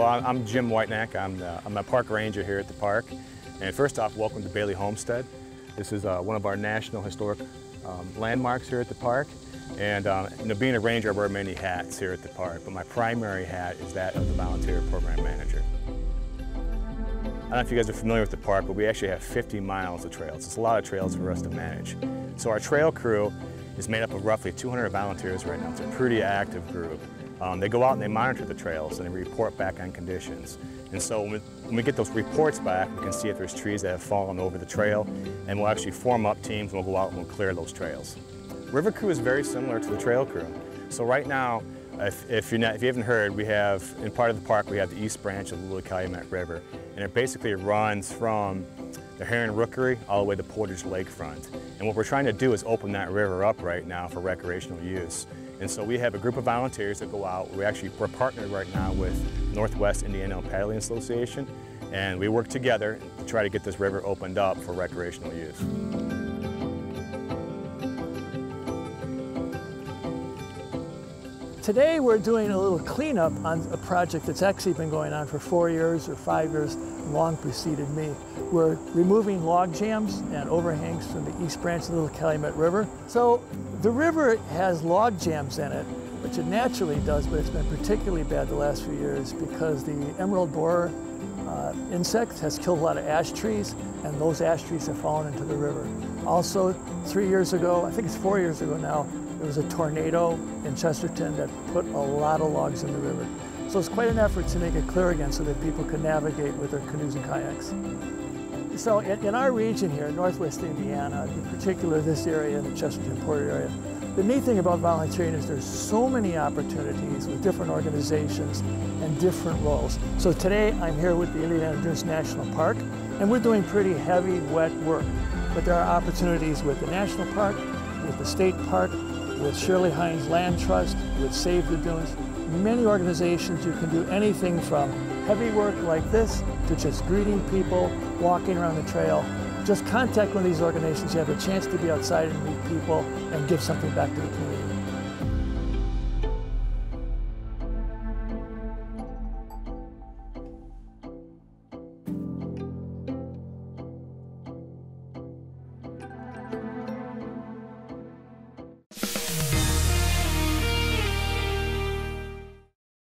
Well, I'm Jim Whitenack. I'm a park ranger here at the park. And first off, welcome to Bailey Homestead. This is one of our national historic landmarks here at the park. And being a ranger, I wear many hats here at the park, but my primary hat is that of the volunteer program manager. I don't know if you guys are familiar with the park, but we actually have 50 miles of trails. It's a lot of trails for us to manage. So our trail crew is made up of roughly 200 volunteers right now. It's a pretty active group. They go out and they monitor the trails and they report back on conditions. And so when we get those reports back, we can see if there's trees that have fallen over the trail, and we'll actually form up teams and we'll go out and we'll clear those trails. River crew is very similar to the trail crew. So right now, if you haven't heard, we have, in part of the park, we have the east branch of the Little Calumet River, and it basically runs from the Heron Rookery all the way to Portage Lakefront. And what we're trying to do is open that river up right now for recreational use. And so we have a group of volunteers that go out. We're partnered right now with Northwest Indiana Paddling Association, and we work together to try to get this river opened up for recreational use. Today we're doing a little cleanup on a project that's actually been going on for 4 years or 5 years, long preceded me. We're removing log jams and overhangs from the east branch of the Little Calumet River. So the river has log jams in it, which it naturally does, but it's been particularly bad the last few years because the emerald borer insect has killed a lot of ash trees, and those ash trees have fallen into the river. Also, 3 years ago, I think it's 4 years ago now, there was a tornado in Chesterton that put a lot of logs in the river. So it's quite an effort to make it clear again so that people can navigate with their canoes and kayaks. So in our region here, Northwest Indiana, in particular this area, the Chesterton-Porter area, the neat thing about volunteering is there's so many opportunities with different organizations and different roles. So today I'm here with the Indiana Dunes National Park, and we're doing pretty heavy, wet work. But there are opportunities with the National Park, with the State Park, with Shirley Hines Land Trust, with Save the Dunes. Many organizations, you can do anything from heavy work like this to just greeting people, walking around the trail. Just contact one of these organizations. You have a chance to be outside and meet people and give something back to the community.